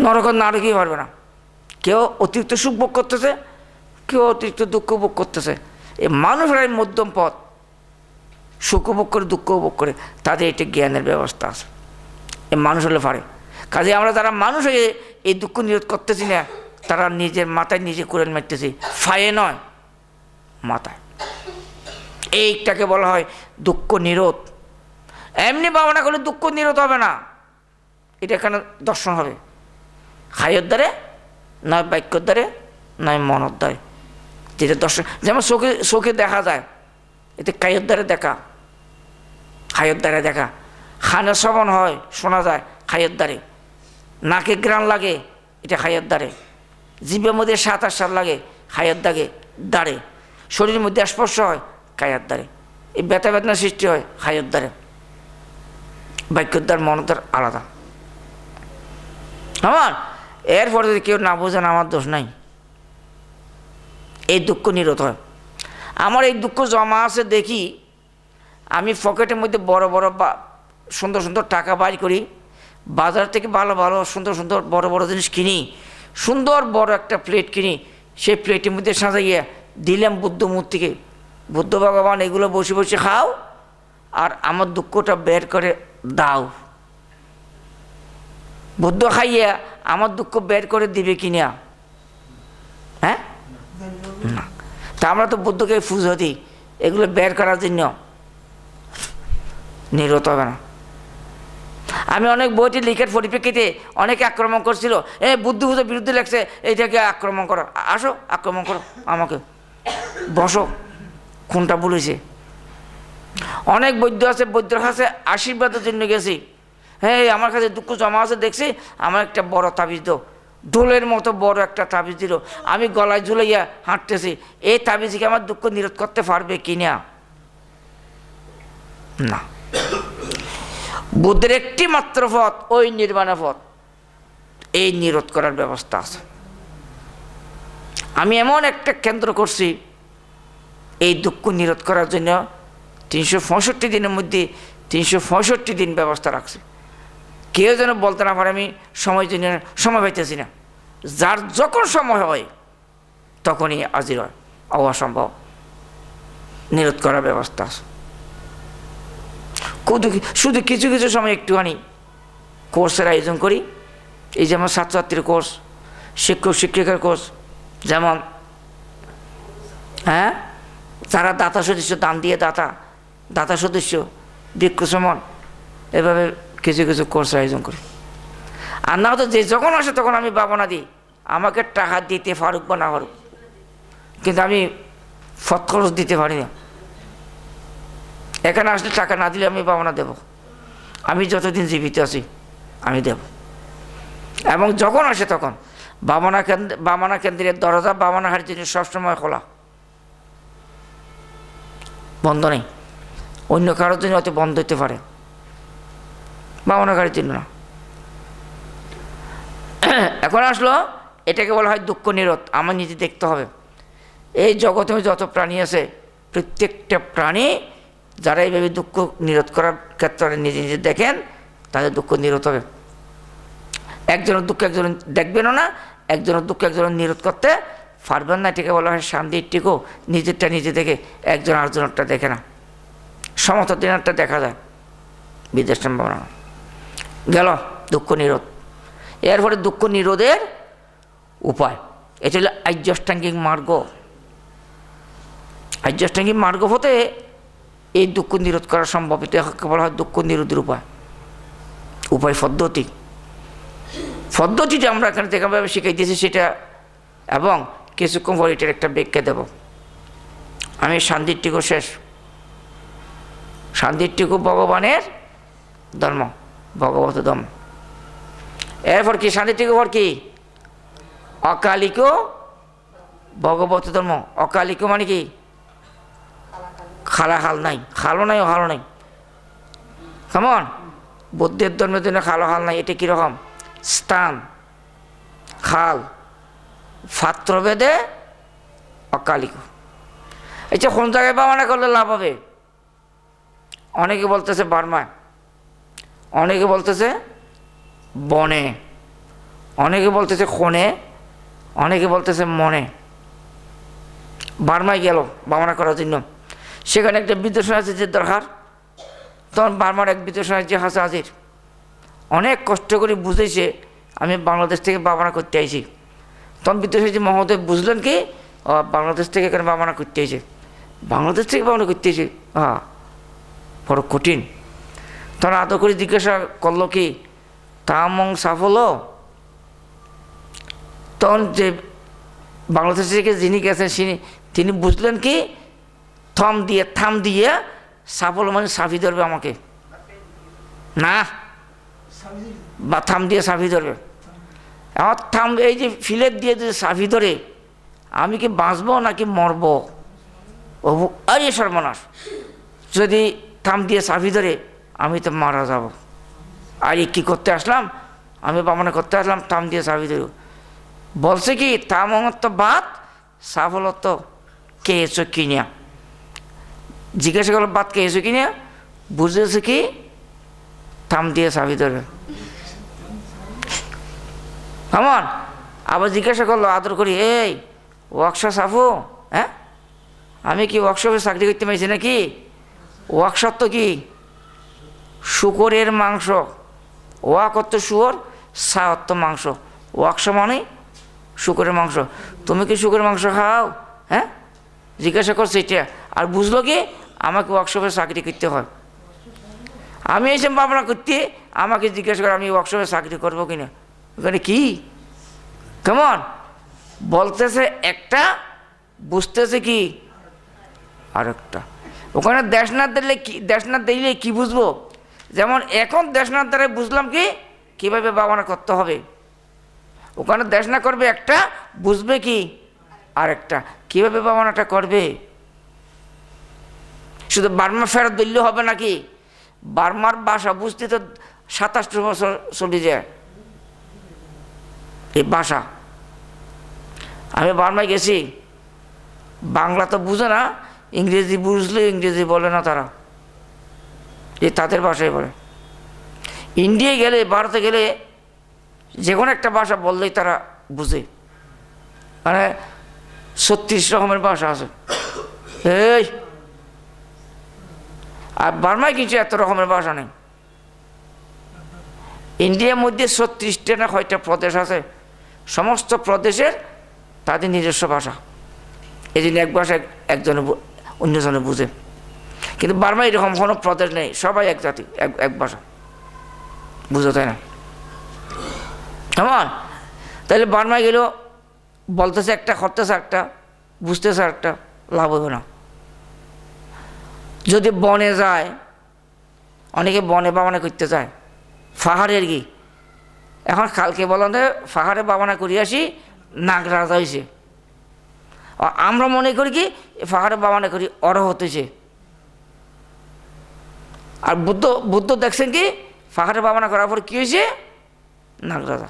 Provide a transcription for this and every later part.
নরকের নারকই পারবে না। কেউ অতিরিক্ত সুখ ভোগ করতেছে, কেউ অতিরিক্ত দুঃখ ভোগ করতেছে। এই মানুষের মধ্যম পথ, সুখ ভোগ করে দুঃখ ভোগ করে, তাদের একটি জ্ঞানের ব্যবস্থা আছে। এই মানুষ হলে পারে। কাজে আমরা যারা মানুষ হয়ে এই দুঃখ নিরোধ করতেছি না, তারা নিজের মাথায় নিজে কুড়াল মারতেছি, ফায়ে নয়, মাথায়। এইটাকে বলা হয় দুঃখ নিরোধ। এমনি ভাবনা করলে দুঃখ নিরোধ হবে না, এটা এখানে দর্শন হবে। খায়ের দ্বারে নয়, বাক্যর দ্বারে নয়, মনের দ্বারে, যেটা দর্শন। যেমন চোখে দেখা যায়, এতে কায়ের দ্বারে দেখা, খায়ের দ্বারে দেখা। খানে শ্রবণ হয়, শোনা যায় খায়ের দ্বারে। নাকে গ্রাণ লাগে, এটা খায়ের দ্বারে। জিভের মধ্যে স্বাদ আস্বাদ লাগে, খায়ের দ্বারে। শরীরের মধ্যে স্পর্শ হয়, কায়ের দ্বারে। এই ব্যথা বেদনা সৃষ্টি হয়, খায়ের দ্বারে। বাক্যর দ্বার, মনের দ্বার আলাদা। আমার এরপরে যদি কেউ না বোঝেন, আমার দোষ নাই। এই দুঃখ নিরোধ হয়। আমার এই দুঃখ জমা আছে দেখি, আমি পকেটের মধ্যে বড় বড় সুন্দর সুন্দর টাকা বাইর করি, বাজার থেকে ভালো ভালো সুন্দর সুন্দর বড় বড় জিনিস কিনি, সুন্দর বড় একটা প্লেট কিনি, সেই প্লেটের মধ্যে সাজাইয়ে দিলাম বুদ্ধ মূর্তিকে, বুদ্ধ ভগবান এগুলো বসে বসে খাও, আর আমার দুঃখটা বের করে দাও। বুদ্ধ খাইয়া আমার দুঃখ বের করে দিবে কিনা? হ্যাঁ, না। তা আমরা তো বুদ্ধকে পুজো দিই, এগুলো বের করার জন্য নিরত হবে না। আমি অনেক বইটি লিখার পরিপ্রেক্ষিতে অনেকে আক্রমণ করছিল, বুদ্ধ পুজোর বিরুদ্ধে লেখছে, এইটাকে আক্রমণ করো, আসো আক্রমণ করো, আমাকে বসো, কোনটা বলেছে। অনেক বৈদ্য আছে, বৈদ্যর কাছে আশীর্বাদের জন্য গেছি, হ্যাঁ আমার কাছে দুঃখ জমা আছে দেখছি, আমার একটা বড় তাবিজ দাও। ঢোলের মতো বড় একটা তাবিজ দিল, আমি গলায় ঝুলাইয়া হাঁটতেছি। এই তাবিজকে আমার দুঃখ নিরোধ করতে পারবে কিনা? না। বুদ্ধের একটি মাত্র পথ, ওই নির্বাণের পথ, এই নিরোধ করার ব্যবস্থা আছে। আমি এমন একটা কেন্দ্র করছি এই দুঃখ নিরোধ করার জন্য, 365 দিনের মধ্যে 365 দিন ব্যবস্থা রাখছি। কেউ যেন বলতে না পারে আমি সময় পাইতেছি না। যার যখন সময় হয় তখনই হাজির হয়, অসম্ভব নিরোধ করার ব্যবস্থা আছে। শুধু কিছু কিছু সময় একটুখানি কোর্সের আয়োজন করি। এই যেমন ছাত্রছাত্রীর কোর্স, শিক্ষক শিক্ষিকার কোর্স, যেমন হ্যাঁ যারা দাতা সদস্য, দান দিয়ে দাতা সদস্য, বৃক্ষসমন, এভাবে কিছু কিছু কোর্সের আয়োজন করি। আর না তো যে যখন আসে তখন আমি ভাবনা দিই, আমাকে টাকা দিতে পারুক বা না পারুক, কিন্তু আমি ফত খরচ দিতে পারি না। এখানে আসলে টাকা না দিলে আমি ভাবনা দেব, আমি যতদিন জীবিত আছি আমি দেব। এবং যখন আসে তখন বামনা কেন্দ্রের দরজা, বামনা হাড়ির জন্য সবসময় খোলা, বন্ধ নেই। অন্য কারোর জন্য হয়তো বন্ধ হতে পারে, বামনা গাড়ির জন্য না। এখন আসলো, এটাকে বলা হয় দুঃখ নিরোধ। আমার নিজে দেখতে হবে, এই জগতে যত প্রাণী আছে, প্রত্যেকটা প্রাণী যারা এইভাবে দুঃখ নিরোধ করার ক্ষেত্রে নিজে নিজে দেখেন, তাদের দুঃখ নিরোধ হবে। একজনের দুঃখ একজন দেখবেনও না, একজনের দুঃখ একজনের নিরোধ করতে পারবেন না। এটাকে বলা হয় শান্তির টিকো। নিজেরটা নিজে দেখে, একজন আরেকজনেরটা দেখে না, সমস্ত দিনেরটা দেখা যায়, বিদেশ সম্ভাবনা গেল দুঃখ নিরোধ। এরপরে দুঃখ নিরোধের উপায়, এটা হলো আর্যাষ্টাঙ্গিক মার্গ। আর্যাষ্টাঙ্গিক মার্গ হতে এই দুঃখ নিরোধ করা সম্ভব। এটাকে বলা হয় দুঃখ নিরোধের উপায়, পদ্ধতিটা আমরা এখানে যেভাবে শিখাই দিয়েছি সেটা, এবং কিছুক্ষণ পর এটার একটা ব্যাখ্যা দেব। আমি শান্তির টিকো শেষ। শান্তির টিকো ভগবানের ধর্ম, ভগবত ধর্ম। এরপর কি শান্তির টিকো পর কি? অকালিক ভগবত ধর্ম। অকালিক মানে কি? খালাহাল নাই, খালো নাই, হালো নাই। কেমন? বুদ্ধের ধর্মের জন্য খালো হাল নাই। এটা কীরকম? স্থান, খাল, পাত্রভেদে অকালিক। এটা কোন জায়গায় বামানা করলে লাভ হবে? অনেকে বলতেছে বার্মায়, অনেকে বলতেছে বনে, অনেকে বলতেছে ক্ষণে, অনেকে বলতেছে মনে। বার্মায় গেল বামনা করার জন্য, সেখানে একটা বিদেশি যে দরকার, তখন বার্মার এক বিদেশি যে হাজির, অনেক কষ্ট করে বুঝেছে আমি বাংলাদেশ থেকে বামনা করতে আইছি। তখন বিদেশি যে মহোদয় বুঝলেন কি বাংলাদেশ থেকে এখানে বামনা করতে আইছে, বাংলাদেশ থেকে বামনা করতে আইছে, বড় কঠিন। তখন আদর করে জিজ্ঞাসা করলো কি তামং সাফল। তখন যে বাংলাদেশ থেকে যিনি গেছেন তিনি বুঝলেন কি থাম দিয়ে সাফল মানে সাফি ধরবে আমাকে, না বা থাম দিয়ে সাফি ধরবে। আমার থাম এই যে ফিলেট দিয়ে যদি সাফি ধরে আমি কি বাঁচবো নাকি মরবো? আরে সর্বনাশ, যদি থাম দিয়ে সাফি ধরে আমি তো মারা যাব। আর কী করতে আসলাম আমি, বামনা করতে আসলাম থাম দিয়ে সাফি ধরে। বলছে কি তামত বাদ সাফলত কে এসো কিনিয়া, জিজ্ঞাসা করলো বাদ কে এসো কিনিয়া, বুঝেছে কি থাম দিয়ে সাফি ধরবে। কেমন? আবার জিজ্ঞাসা করলো আদর করি, এই ওয়ার্কশপ সাফু, হ্যাঁ আমি কি ওয়ার্কশপে চাকরি করতে পারছি নাকি? ওয়ার্কশপ তো কি শুকরের মাংস, ওয়াক অর্থ শুয়োর, সা অর্থ মাংস, ওয়ার্কশপ মানে শুকরের মাংস। তুমি কি শুকরের মাংস খাও? হ্যাঁ জিজ্ঞাসা করছে এটা। আর বুঝলো কি আমাকে ওয়ার্কশপে চাকরি করতে হয়। আমি এসে ভাবনা করতে আমাকে জিজ্ঞাসা করে আমি ওয়ার্কশপে চাকরি করবো কিনা। ওখানে কি কেমন বলতেছে একটা, বুঝতেছে কি আরেকটা। ওখানে দেশ না দিলে কি বুঝবো? যেমন এখন দেশ না দ্বারা বুঝলাম কি কীভাবে বাবানা করতে হবে। ওখানে দেশ না করবে একটা, বুঝবে কি আরেকটা, কীভাবে বাবানাটা করবে। শুধু বার্মা ফেরত দিলে হবে নাকি? বার্মার ভাষা বুঝতে তো 27 বছর চলে যায়। এই ভাষা, আমি বার্মায় গেছি, বাংলা তো বুঝে না, ইংরেজি বুঝলে ইংরেজি বলে না তারা, এই তাদের ভাষায় বলে। ইন্ডিয়ায় গেলে, ভারতে গেলে যে কোনো একটা ভাষা বললেই তারা বুঝে। মানে 36 রকমের ভাষা আছে এই, আর বার্মায় কিছু এত রকমের ভাষা নেই। ইন্ডিয়ার মধ্যে 36টা না কয়টা প্রদেশ আছে, সমস্ত প্রদেশের তাদের নিজস্ব ভাষা। এই জন্য এক ভাষা একজনে অন্যজনে বুঝে। কিন্তু বার্মায় এরকম কোনো প্রদেশ নেই, সবাই এক জাতি, এক ভাষা বুঝো, তাই না? কেমন? তাহলে বার্মায় গেলেও বলতেছে একটা, করতেছে একটা, বুঝতেছে একটা, লাভ হবে না। যদি বনে যায়, অনেকে বনে বাবানা করতে যায়, পাহাড়ের কি এখন কালকে বলেন পাহাড়ে বাবানা করি আসি, নাগ রাজা হয়েছে। আমরা মনে করি কি পাহাড়ে বাবানা করি অরহত হয়েছে। আর বুদ্ধ দেখছেন কি পাহাড়ে বাবানা করার পর কি হয়েছে? নাগ রাজা।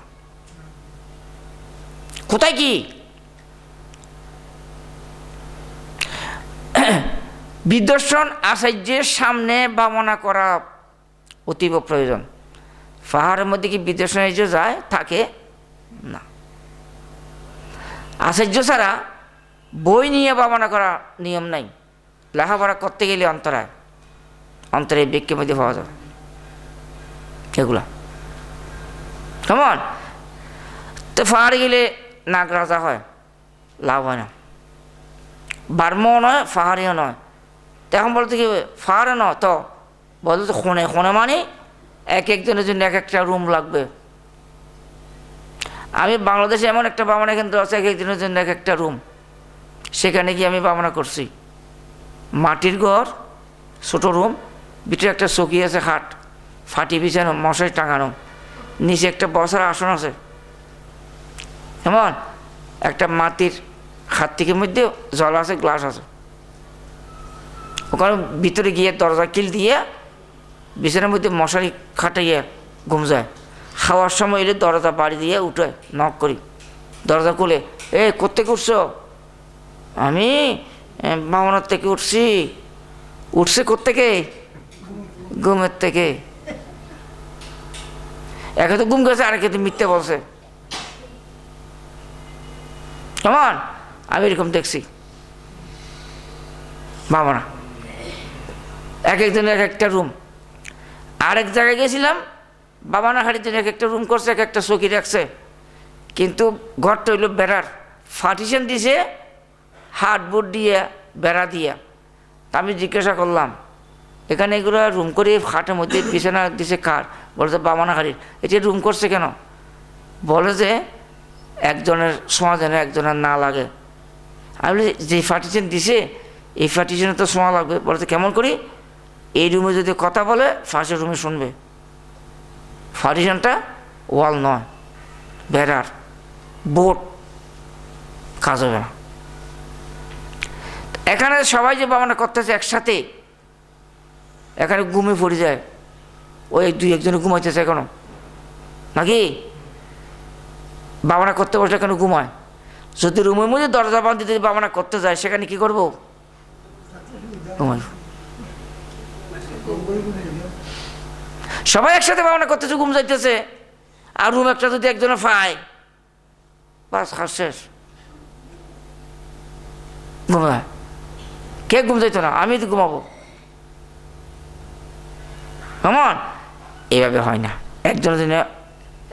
কোথায় কি বিদর্শন আচার্যের সামনে বামনা করা অতীব প্রয়োজন। পাহাড়ের মধ্যে কি বিদর্শন আচার্য যায়? থাকে না। আচার্য ছাড়া বই নিয়ে বামনা করা নিয়ম নাই। লেখাপড়া করতে গেলে অন্তরে ব্যক্তির মধ্যে পাওয়া যাবে এগুলা। কেমন? তো পাহাড়ে গেলে নাগ রাজা হয়, লাভ হয় না। বার্মাও নয়, পাহাড়িও নয়। তো এখন বলতে কি পাহাড়ে নয়, তো বলতে তো খনে মানে একজনের জন্য এক একটা রুম লাগবে। আমি বাংলাদেশে এমন একটা বামনা কেন্দ্র আছে, একজনের জন্য এক একটা রুম। সেখানে গিয়ে আমি বামনা করছি। মাটির ঘর, ছোটো রুম, ভিতরে একটা চকি আছে, খাট, ফাটি বিছানো, মশারি টাঙানো, নিচে একটা বসার আসন আছে। এমন একটা মাটির খাট থেকে মধ্যে জল আছে, গ্লাস আছে। ওখানে ভিতরে গিয়ে দরজা কিল দিয়ে বিছানার মধ্যে মশারি খাটাইয়া ঘুম যায়। খাওয়ার সময় এলে দরজা বাড়ি দিয়ে উঠে নক করি, দরজা খুলে, কোত্থেকে উঠছ? আমি বামনার থেকে উঠছি। উঠছে কোত্থেকে? ঘুমের থেকে। একে তো ঘুম গেছে, আরেকে তো মিথ্যে বলছে। কেমন? আমি এরকম দেখছি বাবারা এক একজনের এক একটা রুম। আরেক জায়গায় গেছিলাম, বাবানা হাড়ির জন্য এক একটা রুম করছে, এক একটা চৌকি রাখছে, কিন্তু ঘরটা হইল বেড়ার, পার্টিশন দিছে হার্ডবোর্ড দিয়ে, বেড়া দিয়ে। আমি জিজ্ঞাসা করলাম, এখানে এগুলো রুম করে খাটের মধ্যে বিছানা দিছে কার? বলছে বাবানা হাড়ির। এটি রুম করছে কেন? বলে যে একজনের শোয়া যেন একজনের না লাগে। আমি বলি যে পার্টিশন দিছে এই পার্টিশনে তো শোয়া লাগবে। বলতে কেমন করি? এই রুমে যদি কথা বলে পাশের রুমে শুনবে। পার্টিশনটা ওয়াল নয়, বেড়ার বোর্ড, কাজ হবে না। এখানে সবাই যে বাবানা করতেছে একসাথে, এখানে ঘুমে পড়ে যায়, ওই দুই একজনে ঘুমাইতেছে এখনো নাকি? বাবানা করতে বসলে কেন ঘুমায়? যদি রুমের মধ্যে দরজা বন্ধ যদি বাবানা করতে যায়, সেখানে কি করবো? ঘুমাই। সবাই একসাথে বাবানা করতেছে, ঘুম যাইতেছে, আর রুম একটা যদি একজনে পায়, বাস খাস শেষ, ঘুমায়। কে ঘুম যাইতো না? আমি তো ঘুমাবো। কেমন? এইভাবে হয় না। একজনের জন্য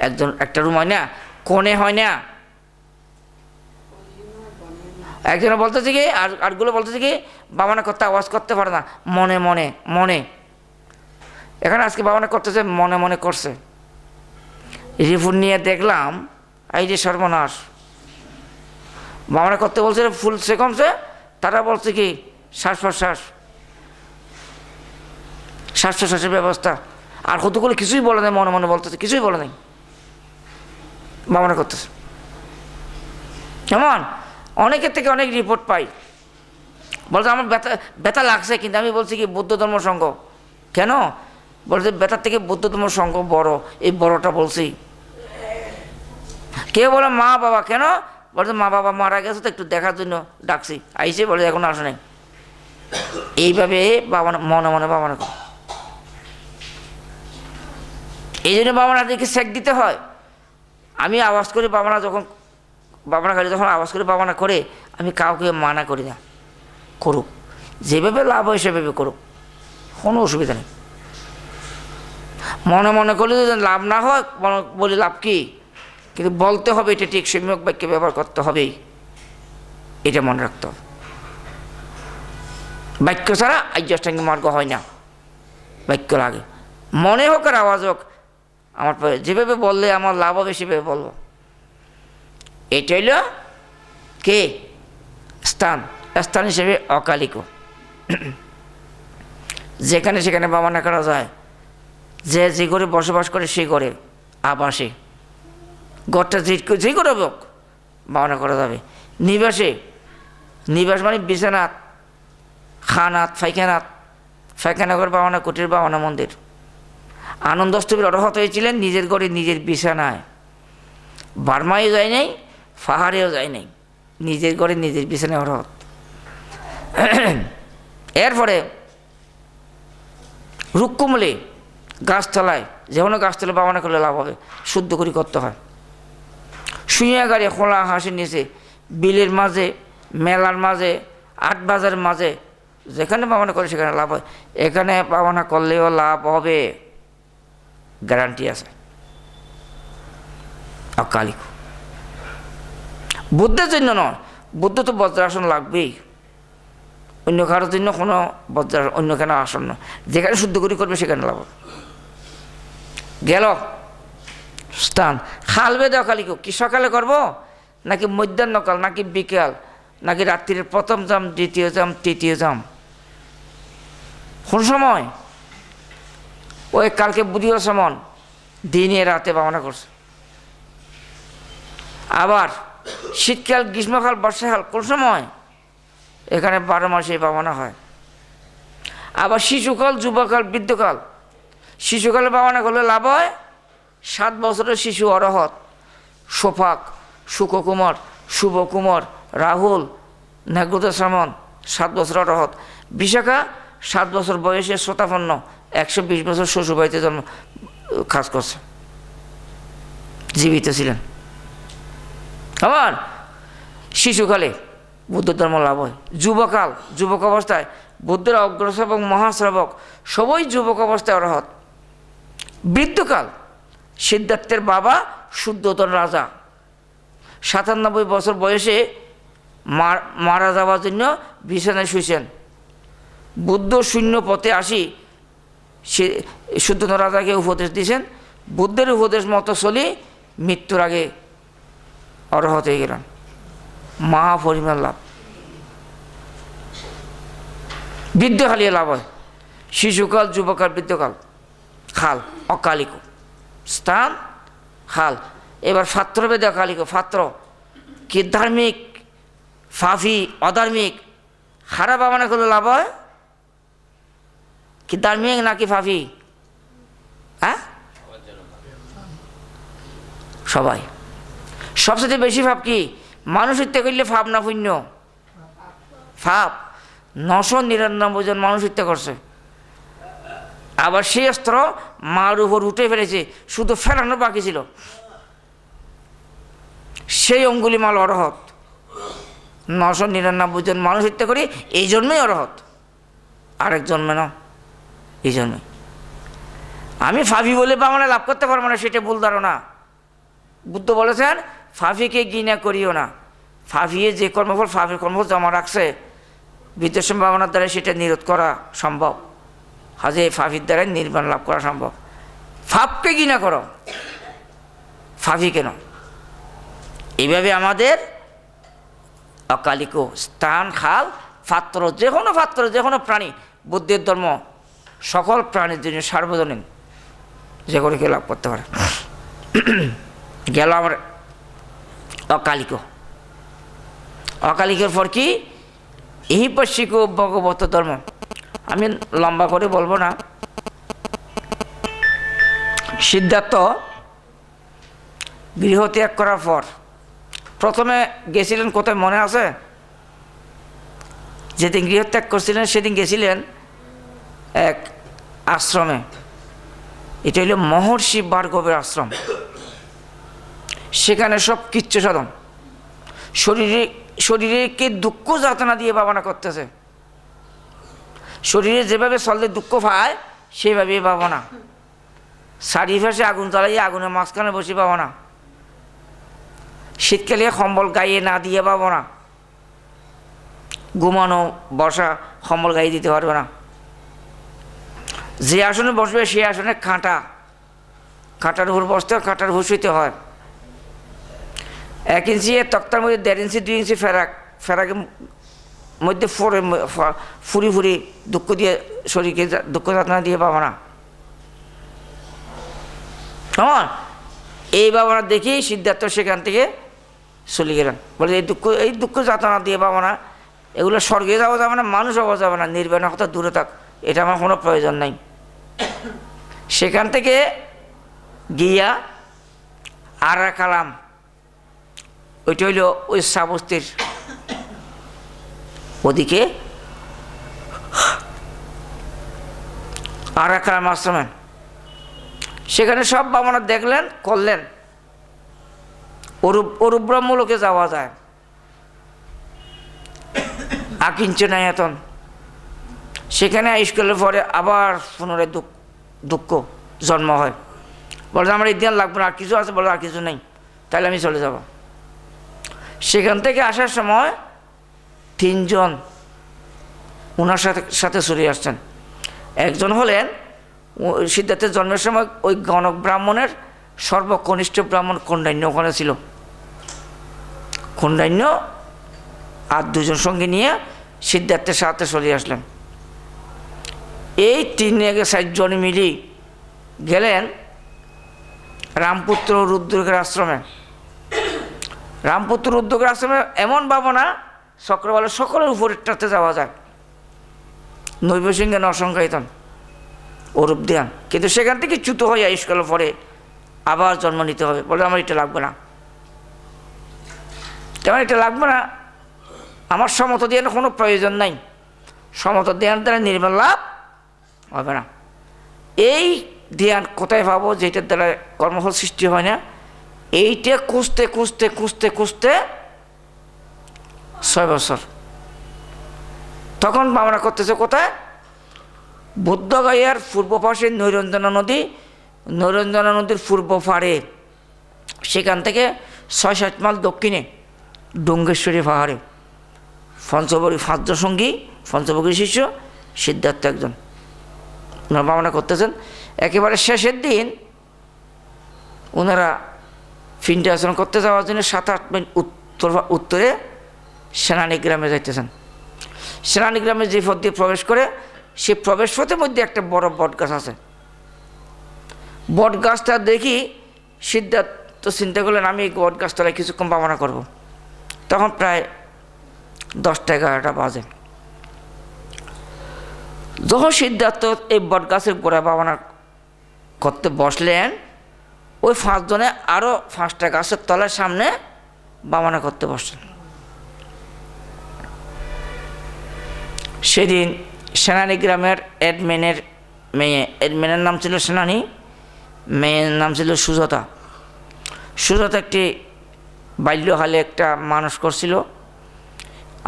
একজন একটা রুম হয় না, কোণে হয় না। একজনে বলতেছে কি, আরগুলো বলতেছে কি, বাবানা করতে আওয়াজ করতে পারে না, মনে মনে মনে। এখানে আজকে বাবানা করতেছে, মনে মনে করছে। রিপোর্ট নিয়ে দেখলাম, এই যে সর্বনাশ। বাবানা করতে বলছে ফুল সে কমছে, তারা বলছে কি শ্বাস প্রশ্বাস, শ্বাস প্রশ্বাসের ব্যবস্থা। আর কতগুলো কিছুই বলে নেই, মনে মনে বলতেছে, কিছুই বলে নেই, বাবানা করতেছে। কেমন? অনেকের থেকে অনেক রিপোর্ট পাই, বলছে আমার ব্যথা লাগছে, কিন্তু আমি বলছি কি বৌদ্ধ ধর্ম সংঘ। কেন? বলছে ব্যথার থেকে বৌদ্ধ ধর্ম সংঘ বড়, এই বড়টা বলছি। কেউ বলে মা বাবা। কেন? বলছে মা বাবা মারা গেছে তো একটু দেখার জন্য ডাকছি, আইসে বলে এখন আসে নাই। এইভাবে বাবানা মনে মনে বাবানা করে। এই জন্য বাবানাদেরকে সেক দিতে হয়। আমি আওয়াজ করে বাবানা যখন বাবানাকারী যখন আওয়াজ করে বাবানা করে, আমি কাউকে মানা করি না, করুক, যেভাবে লাভ হয় সেভাবে করুক, কোনো অসুবিধা নেই। মনে মনে করলে যদি লাভ না হয়, বলি লাভ কি? কিন্তু বলতে হবে, এটা ঠিক সম্যক বাক্য ব্যবহার করতে হবেই, এটা মনে রাখতে হবে। বাক্য ছাড়া আর্যাষ্টাঙ্গিক মার্গ হয় না, বাক্য লাগে। মনে হোক আর আওয়াজ হোক, আমার যেভাবে বললে আমার লাভ হবে সেভাবে বলবো। এটা হইল কে? স্থান। স্থান হিসেবে অকালিক, যেখানে সেখানে বাবানা করা যায়। যে ঘরে বসবাস করে সেই ঘরে আবাসে, ঘরটা যে করে হোক বাবানা করা যাবে। নিবাসে, নিবাস মানে বিছানাত, খানাত, ফাইখানা ঘর বাবানা, কুটির বাবানা, মন্দির। আনন্দস্তবীর অরহত হয়েছিলেন নিজের ঘরে নিজের বিছানায়, বার্মায়ও যায় নাই, পাহাড়েও যায় নাই, নিজের ঘরে নিজের বিছানায় অরহত। এরপরে রুক্কুমলে, গাছতলায়, যে কোনো গাছতলায় বাবানা করলে লাভ হবে, শুদ্ধ করে করতে হয়। শুইয়া গাড়ি খোলা হাসির নিচে, বিলের মাঝে, মেলার মাঝে, আট বাজারের মাঝে, যেখানে বাবানা করে সেখানে লাভ হয়। এখানে বাবানা করলেও লাভ হবে, গ্যারান্টি আছে। অকালিক বুদ্ধের জন্য নয়, বুদ্ধ তো বজ্রাসন লাগবেই, অন্য কারোর জন্য কোনো বজ্রাসন, অন্য কেন আসন নয়, যেখানে শুদ্ধ করে করবে সেখানে লাভ হবে। গেল স্থান। খাল বেদে অকালিক কি সকালে করব, নাকি মধ্যাহ্নকাল, নাকি বিকাল, নাকি রাত্রির প্রথম জাম, দ্বিতীয় জাম, তৃতীয় জাম, কোন সময়? ওই কালকে বুধিও সমন দিনে রাতে বাবানা করছে। আবার শীতকাল, গ্রীষ্মকাল, বর্ষাকাল, কোন সময়? এখানে 12 মাসে বাবানা হয়। আবার শিশুকাল, যুবকাল, বৃদ্ধকাল। শিশুকালে বাবানা করলে লাভ হয়, 7 বছরের শিশু অরহত, সোফাক, সুখকুমার, শুভকুমার, রাহুল, নাগরুদ শ্রামণ, 7 বছর অরহত। বিশাখা 7 বছর বয়সে শ্রোতাপন্ন, 120 বছর শ্বশুরবাড়িতে জন্ম কাজ করছে, জীবিত ছিলেন। আমার শিশুকালে বুদ্ধ ধর্ম লাভ হয়, যুবকাল যুবক অবস্থায় বুদ্ধের অগ্রশ্রাবক মহাশ্রাবক সবই যুবক অবস্থায় অরহৎ। বৃদ্ধকাল সিদ্ধার্থের বাবা শুদ্ধোধন রাজা ৯৭ বছর বয়সে মারা যাওয়ার জন্য বিছানায় শুয়েছেন। বুদ্ধ শূন্য পথে আসি সে শুদ্ধোধন রাজাকে উপদেশ দিয়েছেন, বুদ্ধের উপদেশ মতো চলি মৃত্যুর আগে অরহত হয়ে গেলেন, মহাপরিমাণ লাভ। বৃদ্ধকালীয় লাভ হয়, শিশুকাল যুবকাল বৃদ্ধকাল। খাল অকালিক স্থান খাল। এবার ফাত্রভেদে অকালিক। ফাত্র কি ধার্মিক, ফাফি অধার্মিক। খারাপ বাবানা করলে লাভ হয় কি ধার্মিক নাকি ফাফি? হ্যাঁ, সবাই। সবচেয়ে বেশি ফাপ কি? মানুষ হত্যা করলে ফাপ না পুণ্য? ফাপ। ৯৯৯ জন মানুষ হত্যা করছে, আবার সেই অস্ত্র মার উপর উঠে ফেলেছে, শুধু ফেরানো বাকি ছিল। সেই অঙ্গুলিমাল অরহৎ। ৯৯৯ জন মানুষ হত্যা করি, এই জন্যই অরহৎ, আরেক জন্মে না, এই জন্যই। আমি ফাফি বলে বামনে লাভ করতে পারবো না, সেটা ভুল ধারণা। বুদ্ধ বলেছেন ফাফিকে ঘৃণা করিও না। ফাফিয়ে যে কর্মফল ফাফির কর্মফল জমা রাখছে বিদ্বেষ ভাবনার দ্বারা সেটা নিরোধ করা সম্ভব। হাজে ফাফির দ্বারা নির্বাণ লাভ করা সম্ভব। ফাপকে ঘৃণা করো, ফাফি কেন? এইভাবে আমাদের অকালিক স্থান খাল ফাত্র, যে কোনো ফাত্র, যে কোনো প্রাণী, বুদ্ধের ধর্ম সকল প্রাণীর জন্য সার্বজনীন, যে করে কেউ লাভ করতে পারে। গেল আমার অকালিক। অকালিকের পর কি? এই পশ্চিক ভগবত ধর্ম। আমি লম্বা করে বলবো না। সিদ্ধার্থ গৃহ ত্যাগ করার পর প্রথমে গেছিলেন কোথায় মনে আছে? যেদিন গৃহ ত্যাগ করছিলেন সেদিন গেছিলেন এক আশ্রমে। এটা হইল মহর্ষি ভার্গবের আশ্রম। সেখানে সব কিচ্ছু সাধন, শরীরকে দুঃখ যাতনা দিয়ে ভাবনা করতেছে। শরীরে যেভাবে চললে দুঃখ পায় সেইভাবেই ভাবনা। চারিপাশে আগুন জ্বালাইয়ে আগুনের মাঝখানে বসে ভাবনা। শীতকালে কম্বল গায়ে না দিয়ে ভাবনা। ঘুমানো বসা কম্বল গায়ে দিতে পারবে না। যে আসনে বসবে সেই আসনে কাঁটার উপর বসতে হয়, কাঁটার উপর শুইতে হয়। 1 ইঞ্চি তক্তার মধ্যে 1.5 ইঞ্চি 2 ইঞ্চি ফেরাকের মধ্যে ফুরি দুঃখ দিয়ে শরীরকে দুঃখ যাতনা দিয়ে পাবো না। কেমন? এই ভাবনা দেখেই সিদ্ধার্থ সেখান থেকে চলে গেলেন। বলে এই দুঃখ যাতনা দিয়ে পাবো না, এগুলো স্বর্গে যাওয়া যাবে না, মানুষ হওয়া যাবে না, নির্বাণ কথা দূরে থাক, এটা আমার কোনো প্রয়োজন নাই। সেখান থেকে গিয়া আরা কালাম, ওইটা হইল ওই শ্রাবস্তীর ওদিকে আরা কালাম আশ্রমে। সেখানে সব বামনা দেখলেন, করলেন। অরূপ ব্রহ্মলোকে যাওয়া যায়, আকিঞ্চনায়তন। সেখানে আয়ুষ্কালের পরে আবার পুনরায় দুঃখ জন্ম হয়। বলে আমার এই দিন লাগবে না, আর কিছু আছে? বলে আর কিছু নেই, তাহলে আমি চলে যাব। সেখান থেকে আসার সময় 3 জন ওনার সাথে চলে আসছেন। একজন হলেন সিদ্ধার্থের জন্মের সময় ওই গণক ব্রাহ্মণের সর্বকনিষ্ঠ ব্রাহ্মণ কন্ডান্য ওখানে ছিল। কন্ডান্য আর 2 জন সঙ্গে নিয়ে সিদ্ধার্থের সাথে চলে আসলেন। এই 3-4 জন মিলি গেলেন রামপুত্র রুদ্রকের আশ্রমে। রামপুত্র রুদ্রকের আশ্রমে এমন ভাবনা চক্রবালের সকলের উপরেরটাতে যাওয়া যায়। নৈবসিংহে নরসংখ্যায়তন অরূপ ধ্যান, কিন্তু সেখান থেকে চ্যুত হয়ে আয়ুষ্কালের পরে আবার জন্ম নিতে হবে। বলে আমার এটা লাগবে না, তেমন এটা লাগবে না, আমার সমত ধ্যানের কোনো প্রয়োজন নাই, সমত ধ্যান দ্বারা নির্মল লাভ হবে না। এই ধ্যান কোথায় পাবো যেটার দ্বারা কর্মফল সৃষ্টি হয় না? এইটা খুঁজতে খুঁজতে খুঁজতে খুঁজতে 6 বছর। তখন বামনা করতেছে কোথায়? বুদ্ধগয়ার পূর্ব পাশে নৈরঞ্জনা নদী, নৈরঞ্জনা নদীর পূর্ব পাড়ে, সেখান থেকে 6-7 মাইল দক্ষিণে ডুঙ্গেশ্বরী পাহাড়ে পঞ্চবরী 5 জন সঙ্গী, পঞ্চবরী শিষ্য, সিদ্ধার্থ একজন, ওনারা বামনা করতেছেন। একেবারে শেষের দিন ওনারা পিণ্ডি আচরণ করতে যাওয়ার জন্য 7-8 মাইল উত্তরে সেনানি গ্রামে যাইতেছেন। সেনানি গ্রামে যে পথ দিয়ে প্রবেশ করে, সে প্রবেশ পথের মধ্যে একটা বড় বট গাছ আছে। বট গাছটা দেখি সিদ্ধার্থ চিন্তা করলেন, আমি এই বট গাছতলায় কিছুক্ষণ বামনা করব। তখন প্রায় 10টা-11টা বাজে। যখন সিদ্ধার্থ এই বট গাছের গোড়ায় বামনা করতে বসলেন, ওই 5 জনে আরও 5টা গাছের তলার সামনে বামনা করতে বসলেন। সেদিন সেনানি গ্রামের অ্যাডমিনের মেয়ে, অ্যাডমিনের নাম ছিল সেনানি, মেয়ের নাম ছিল সুজাতা। সুজাতা একটি বাল্যকালে একটা মানুষ করছিল,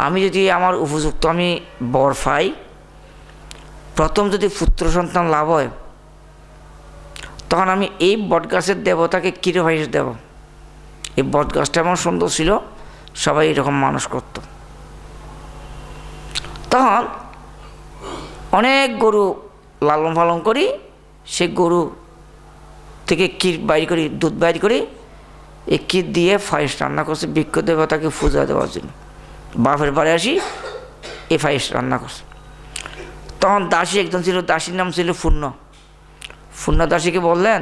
আমি যদি আমার উপযুক্ত আমি বর পাই, প্রথম যদি পুত্র সন্তান লাভ হয়, তখন আমি এই বটগাছের দেবতাকে কিরভাইস দেব। এই বটগাছটা এমন সুন্দর ছিল, সবাই এরকম মানুষ করত। তখন অনেক গরু লালন পালন করি, সে গরু থেকে ক্ষীর বাইর করি, দুধ বাইর করি, এই ক্ষীর দিয়ে পায়েস রান্না করছে বৃক্ষ দেবতাকে পূজা দেওয়ার জন্য। বাপের বাড়ি আসি, এই পায়েস রান্না করছে। তখন দাসী একজন ছিল, দাসীর নাম ছিল পূর্ণ। পূর্ণ দাসীকে বললেন,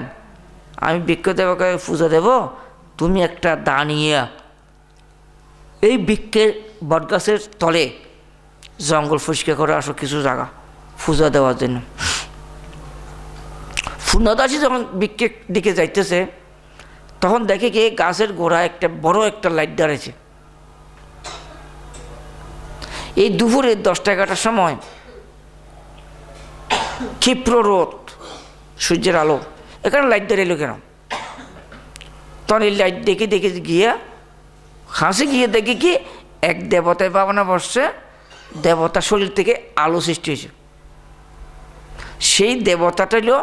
আমি বৃক্ষ দেবতাকে পূজা দেব, তুমি একটা দাঁড়িয়ে এই বৃক্ষের বটগাছের তলে জঙ্গল পরিষ্কার করে আসো, কিছু জায়গা পূজা দেওয়ার জন্য। পূর্ণদাসী যখন বৃক্ষের দিকে যাইতেছে, তখন দেখে কি গাছের গোড়ায় একটা বড় একটা লাইট দাঁড়িয়েছে। এই দুপুরে 10টা-11টার সময় ক্ষিপ্র রোদ, সূর্যের আলো, এখানে লাইট দাঁড়িয়ে কেন? তখন এই লাইট দেখে দেখে গিয়ে হাসি গিয়ে দেখে কি এক দেবতায় বামনা বসছে, দেবতার শরীর থেকে আলো সৃষ্টি হয়েছে। সেই দেবতাটা হলো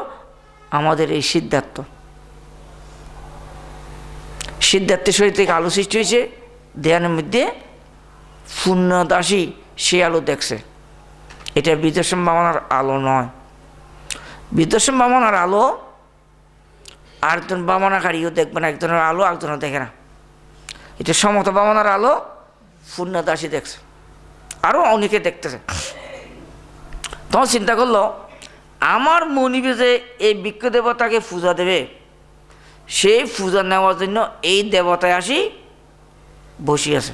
আমাদের এই সিদ্ধার্থ। সিদ্ধার্থের শরীর থেকে আলো সৃষ্টি হয়েছে, দেয়ানের মধ্যে পূর্ণদাসী সে আলো দেখছে। এটা বিদর্শন বামনার আলো নয়। বিদর্শন বামনার আলো আরেকজন বামনাকারীও দেখবে না, একজনের আলো একজনের দেখে না। এটা সমত বামনার আলো পূর্ণদাসী দেখছে, আরও অনেকে দেখতেছে। তখন চিন্তা করলো, আমার মনিবে যে এই বৃক্ষ দেবতাকে পূজা দেবে, সেই পূজা নেওয়ার জন্য এই দেবতায় আসি বসে আছে।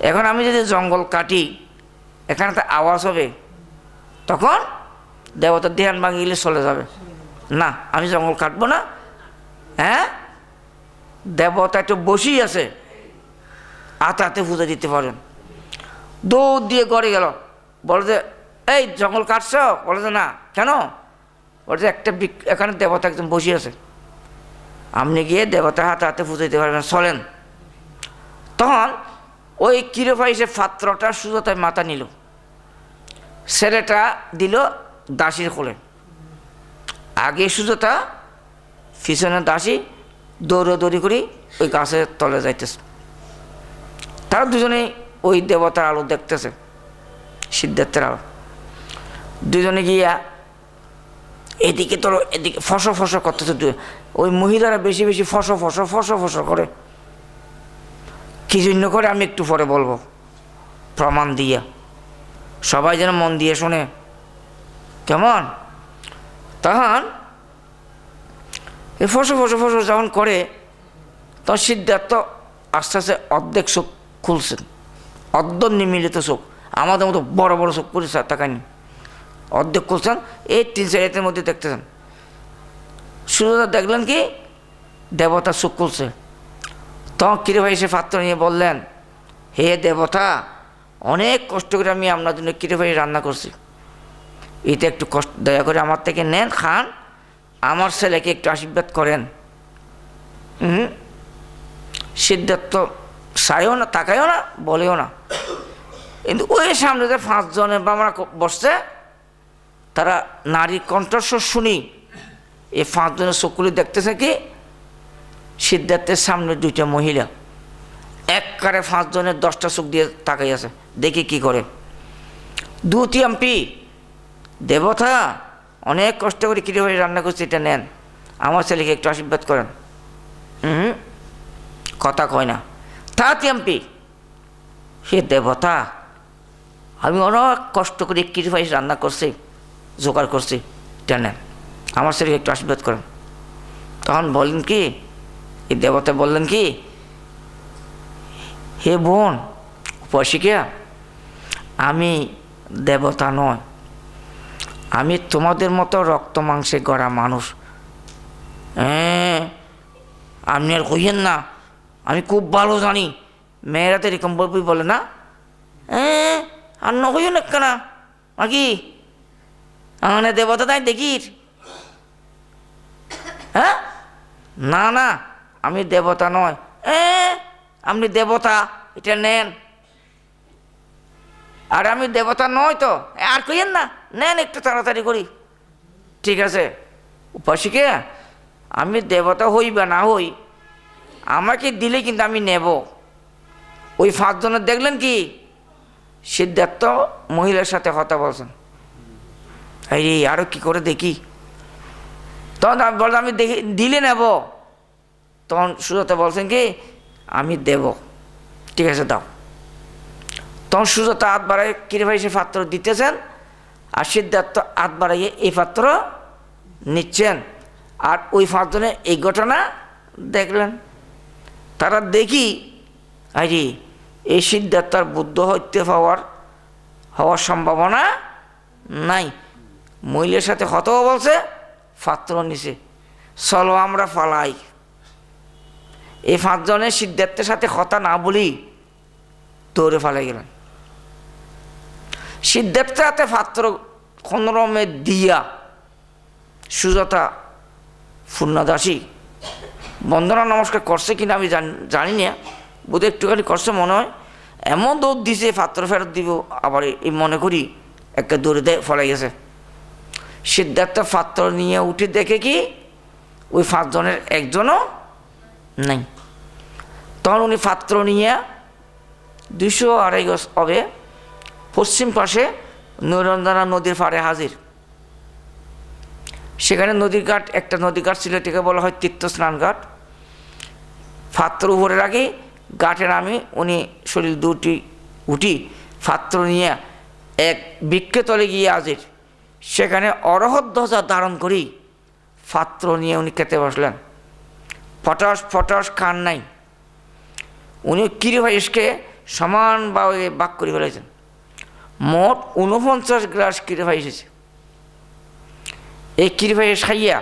এখন আমি যদি জঙ্গল কাটি, এখানে তো আওয়াজ হবে, তখন দেবতার ধ্যান ভাঙি গেলে চলে যাবে। না, আমি জঙ্গল কাটবো না। হ্যাঁ, দেবতা একটু বসেই আছে, হাতে পূজা দিতে পারেন। দৌড় দিয়ে ঘরে গেল, বলে যে এই জঙ্গল কাটছ? বলে যে না। কেন? বলে যে একটা এখানে দেবতা একজন বসে আছে, আপনি গিয়ে দেবতা হাতে পূজা দিতে পারবেন, চলেন। তখন ওই কিরোফাই সে পাত্রটা সুজাতায় মাথা নিল, ছেলেটা দিল দাসীর কোলে। আগে সুজাতা, পিছনে দাসী, দৌড়ি করি ওই গাছের তলে যাইতেছে। তারা দুজনেই ওই দেবতার আলো দেখতেছে, সিদ্ধার্থের আলো। দুজনে গিয়া এদিকে তোর এদিকে ফসো করতেছে। ওই মহিলারা বেশি বেশি ফসো করে। কি জন্য করে আমি একটু পরে বলবো, প্রমাণ দিয়া। সবাই যেন মন দিয়ে শোনে, কেমন? তখন এই ফসো যখন করে, তখন সিদ্ধার্থ আস্তে আস্তে অর্ধেক চোখ খুলছেন, অর্ধ নিমিলিত চোখ, আমাদের মতো বড় বড় চোখ করে তাকায়নি, অর্ধেক খুলছেন। এই 3-4 মধ্যে দেখতেছেন। সুজাতা দেখলেন কি দেবতা চোখ খুলছে। তখন কিরে ভাই সে পাত্র নিয়ে বললেন, হে দেবতা, অনেক কষ্ট করে আমি আপনার জন্য কিরে ভাই রান্না করছি, এটা একটু কষ্ট দয়া করে আমার থেকে নেন, খান, আমার ছেলেকে একটু আশীর্বাদ করেন। সিদ্ধার্থ সাইও না, তাকায়ও না, বলেও না। কিন্তু ওই সামনে যে 5 জনের বাবা বসছে, তারা নারীর কণ্ঠস্বর শুনি এই 5 জনের চকুলি দেখতেছে কি সিদ্ধার্থের সামনে 2টা মহিলা একবারে 5 জনের 10টা চোখ দিয়ে তাকাই আছে, দেখি কি করে। দুটি এমপি দেবতা অনেক কষ্ট করে কিরে ভাই রান্না করছে, এটা নেন, আমার ছেলেকে একটু আশীর্বাদ করেন। কথা কয় না। থার্ড এমপি সে দেবতা, আমি অনেক কষ্ট করে কিরে ভাই রান্না করছি, জোগাড় করছি, এটা নেন, আমার ছেলেকে একটু আশীর্বাদ করেন। তখন বললেন কি, এই দেবতা বললেন কি, হে বোন উপাসিকা, আমি দেবতা নয়, আমি তোমাদের মতো রক্ত মাংসে গড়া মানুষ। আপনি আর কইয়েন না, আমি খুব ভালো জানি মেয়েরা তো এরকম বলে না। আর নকইও না কেনা নাকি মানে দেবতা তাই দেখি। হ্যাঁ, না না, আমি দেবতা নয়। আপনি দেবতা, এটা নেন। আর আমি দেবতা নয় তো, আর কইয়েন না, নেন একটু তাড়াতাড়ি করি। ঠিক আছে উপাসিকা, আমি দেবতা হই বা না হই, আমাকে দিলে কিন্তু আমি নেব। ওই 5 জনের দেখলেন কি সিদ্ধার্থ মহিলার সাথে কথা বলছেন, এই আরো কি করে দেখি। তখন আমি বললাম আমি দেখি দিলে নেব। তখন সুজাতা বলছেন কি আমি দেব, ঠিক আছে দাও। তখন সুজাতা হাত বাড়াই কিরে ভাই সে পাত্র দিতেছেন, আর সিদ্ধার্থ হাত বাড়াইয়ে এই পাত্র নিচ্ছেন। আর ওই 5 জনে এই ঘটনা দেখলেন। তারা দেখি আরে এই সিদ্ধার্থর বুদ্ধ হইতে হওয়ার সম্ভাবনা নাই। মহিলার সাথে কথাও বলছে, পাত্র নিছে, চলো আমরা ফালাই। এই 5 জনের সিদ্ধার্থের সাথে কথা না বলি দৌড়ে ফালাই গেলেন। সিদ্ধার্থের হাতে পাত্র কোনোরমে দিয়া সুজাতা পূর্ণদাসী বন্দনা নমস্কার করছে কিনা আমি জানি না, বোধহয় একটুখানি করছে মনে হয়। এমন দৌড় দিছে পাত্র ফেরত দিব, আবার এই মনে করি একটা দৌড়ে দেয় ফলাই গেছে। সিদ্ধার্থ পাত্র নিয়ে উঠে দেখে কি ওই 5 জনের একজনও নাই। তখন উনি পাত্র নিয়ে 200-250 গজ হবে পশ্চিম পাশে নৈরঞ্জনা নদীর পাড়ে হাজির। সেখানে নদীর ঘাট, একটা নদী ঘাট ছিল, এটাকে বলা হয় তীর্থ স্নান ঘাট। পাত্র উপরে রাখি ঘাটে নামি উনি শরীর দুটি উঠি পাত্র নিয়ে এক বৃক্ষতলে গিয়ে হাজির। সেখানে অরহত ধ্বজা ধারণ করি পাত্র নিয়ে উনি খেতে বসলেন। ফটাস ফটাস খান নাই, উনি কিরে ভাইসকে সমান বাক করে ফেলেছেন। মোট 49 গ্লাস কিরে ভাই এসেছে। এই কিরে ভাই খাইয়া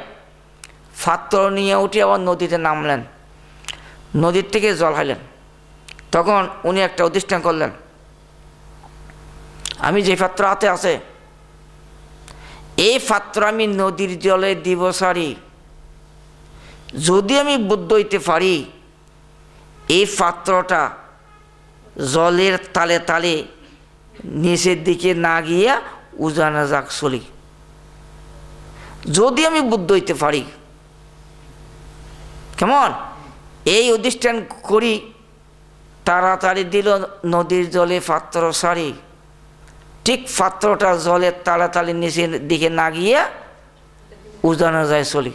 পাত্র নিয়ে উঠে আবার নদীতে নামলেন, নদীর থেকে জল খাইলেন। তখন উনি একটা অধিষ্ঠান করলেন, আমি যে পাত্র হাতে আছে এই পাত্র আমি নদীর জলে দিব সারি, যদি আমি বুদ্ধ হইতে পারি এই পাত্রটা জলের তালে তালে নিচের দিকে না গিয়া উজানা যাক চলি, যদি আমি বুদ্ধ হইতে পারি। কেমন এই অধিষ্ঠান করি, তাড়াতাড়ি দিল নদীর জলে পাত্র সারি, ঠিক পাত্রটা জলের তাড়াতাড়ি নিচের দিকে না গিয়া উজানা যায় চলি।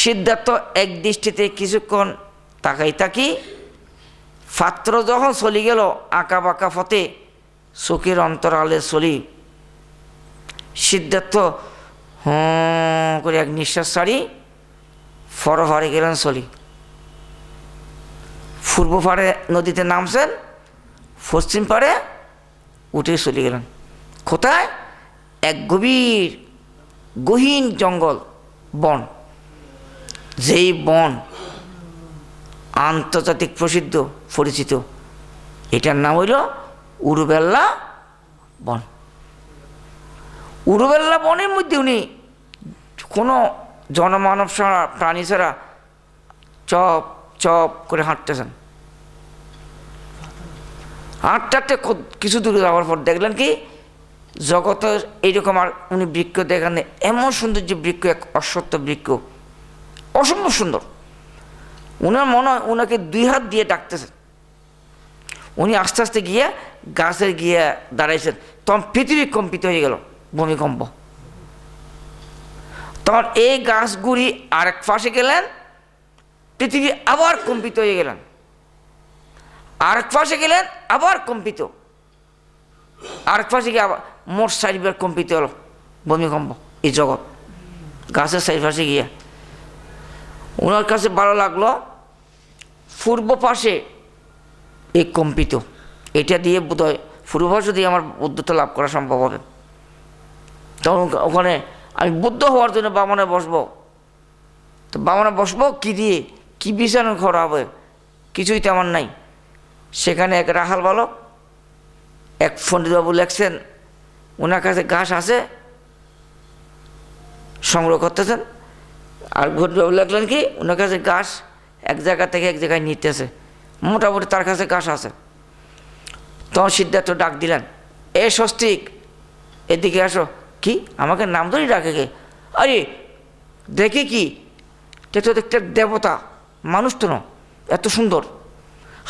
সিদ্ধার্থ এক দৃষ্টিতে কিছুক্ষণ তাকাই তাকি, পাত্র যখন চলি গেল আঁকা বাঁকা পথে চোখের অন্তরালে চলি, সিদ্ধার্থ করে এক নিঃশ্বাস ছাড়ি ফরফরে গেলেন চলি। পূর্ব পাড়ে নদীতে নামছেন, পশ্চিম পাড়ে উঠে চলে গেলেন। কোথায়? এক গহীন জঙ্গল বন, যেই বন আন্তর্জাতিক প্রসিদ্ধ পরিচিত, এটার নাম হইল উরুবেল্লা বন। উরুবেল্লা বনের মধ্যে উনি কোনো জনমানব ছাড়া, প্রাণী ছাড়া চপ চপ করে হাঁটতেছেন। হাঁটতে কিছু দূরে যাওয়ার পর দেখলেন কি জগতে এইরকম আর উনি বৃক্ষ দেখেন, এমন সুন্দর যে বৃক্ষ, এক অশ্বত্থ বৃক্ষ, অসম্ভব সুন্দর। উনার মনে হয় উনাকে 2 হাত দিয়ে ডাকতেছেন। উনি আস্তে আস্তে গিয়ে গাছের গিয়ে দাঁড়াইছেন, তখন পৃথিবী কম্পিত হয়ে গেল, ভূমিকম্প। তখন এই গাছগুড়ি আরেক পাশে গেলেন, পৃথিবী আবার কম্পিত হয়ে গেলেন, আরেক পাশে গেলেন আবার কম্পিত, আরেক পাশে গিয়ে আবার মোট 4 বার কম্পিত হলো, ভূমিকম্প। এই জগৎ গাছের 4 পাশে গিয়ে ওনার কাছে ভালো লাগলো, পূর্ব পাশে এই কম্পিত, এটা দিয়ে বোধহয় পূর্ব পাশে দিয়ে আমার বুদ্ধত্ব লাভ করা সম্ভব হবে। তখন ওখানে আমি বুদ্ধ হওয়ার জন্য বামনে বসবো, তো বামনে বসবো কি দিয়ে, কি বিছানো করা হবে, কিছুই তো আমার নাই। সেখানে এক রাখাল বালক, এক পণ্ডিতবাবু লেখছেন, ওনার কাছে ঘাস আছে, সংগ্রহ করতেছেন। আর পণ্ডিতবাবু লেখলেন কি ওনার কাছে ঘাস এক জায়গা থেকে এক জায়গায় নিতেছে, মোটামুটি তার কাছে ঘাস আছে। তখন সিদ্ধার্থ ডাক দিলেন, এ স্বস্তিক, এদিকে আসো। কি আমাকে নাম ধরেই ডাকে কে? আরে দেখে কি, এটা তো একটা দেবতা, মানুষ তো না, এত সুন্দর,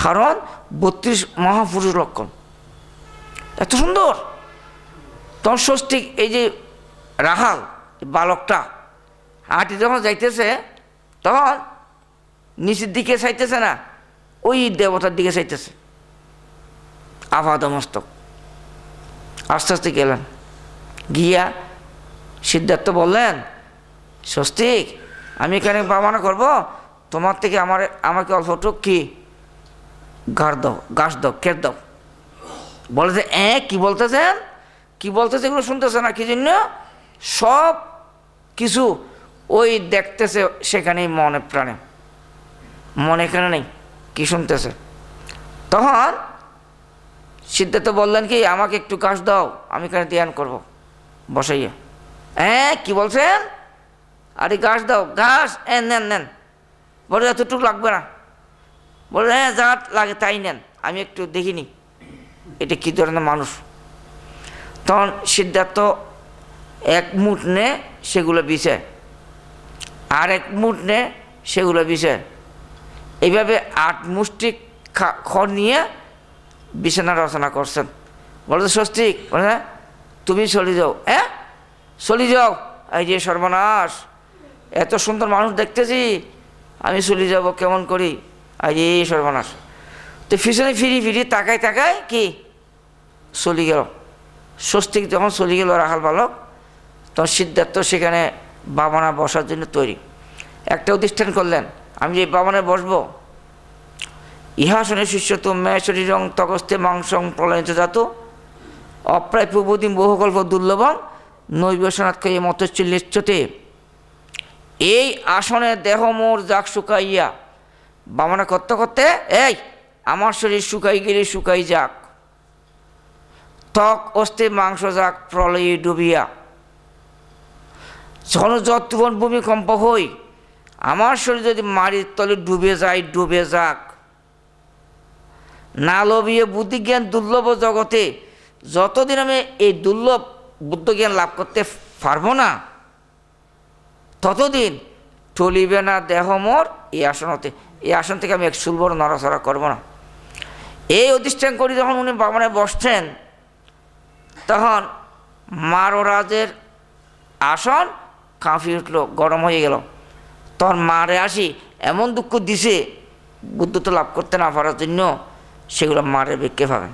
কারণ 32 মহাপুরুষ লক্ষণ, এত সুন্দর। তখন স্বস্তিক, এই যে রাখাল বালকটা হাঁটি যখন যাইতেছে, তখন নিচের দিকে চাইতেছে না, ওই দেবতার দিকে চাইতেছে, আপাদমস্তক। আস্তে আস্তে গেলেন, গিয়া সিদ্ধার্থ বললেন, স্বস্তিক, আমি এখানে বামানা করব, তোমার থেকে আমাকে অল্পটুক কি ঘাস দাও, খেত দাও। বলেছে কি বলতেছেন, কি বলতেছে, এগুলো শুনতেছে না, কি জন্য? সব কিছু ওই দেখতেছে সেখানেই, মনে প্রাণে, মনে এখানে নেই, কি শুনতেছে। তখন সিদ্ধার্থ বললেন কি, আমাকে একটু ঘাস দাও, আমি এখানে ধ্যান করব বসাইয়া। কি বলছেন? আরে ঘাস দাও, ঘাস নেন নেন। বলে এতটুকু লাগবে না। বলে যা লাগে তাই নেন, আমি একটু দেখিনি এটা কী ধরনের মানুষ। তখন সিদ্ধার্থ 1 মুঠ নে, সেগুলো বিছায়, আর 1 মুঠ নে, সেগুলো বিছায়, এইভাবে 8 মুষ্টি খড় নিয়ে বিছানা রচনা করছেন। বলতে স্বস্তিক, বলে তুমি চলে যাও, চলে যাও, এই যে সর্বনাশ, এত সুন্দর মানুষ দেখতেছি, আমি চলে যাব কেমন করি, এই যে সর্বনাশ। তো পিছনে ফিরি তাকায় কি চলে গেল। স্বস্তিক যখন চলে গেল রাখাল বালক, তখন সিদ্ধার্থ সেখানে বামনা বসার জন্য তৈরি। একটা অধিষ্ঠান করলেন, আমি যে বামনে বসবো, ইহাসনে শিষ্য তো মেয় শরীরং তগস্তে মাংসং প্রলয়িত জাত অপ্রায় প্রবোধিম বহুকল্প দুর্লভং নৈবসনাথ খাইয়ে মতচ্ছিল্লিচ্ছতে। এই আসনে দেহ মোর যাক শুকাইয়া, বামনা করতে করতে আমার শরীর শুকাই গেলে শুকাই যাক, ত্বক অস্তে মাংস যাক প্রলয়ে ডুবিয়া, যতক্ষণ ভূমিকম্প হই, আমার শরীর যদি মাটির তলে ডুবে যাক, না লোভিয়ে বুদ্ধিজ্ঞান দুর্লভ জগতে, যতদিন আমি এই দুর্লভ বুদ্ধজ্ঞান লাভ করতে পারবো না, ততদিন টলিবে না দেহ মোর এই আসনতে, এই আসন থেকে আমি 1 চুলবর নড়াচড়া করব না। এই অধিষ্ঠান করি যখন উনি বামনে বসছেন, তখন মাররাজের আসন কাঁপিয়ে উঠল, গরম হয়ে গেল। তখন মারে আসি এমন দুঃখ দিছে বুদ্ধত্ব লাভ করতে না পারার জন্য, সেগুলো মারে ভিক্ষে পাবেন।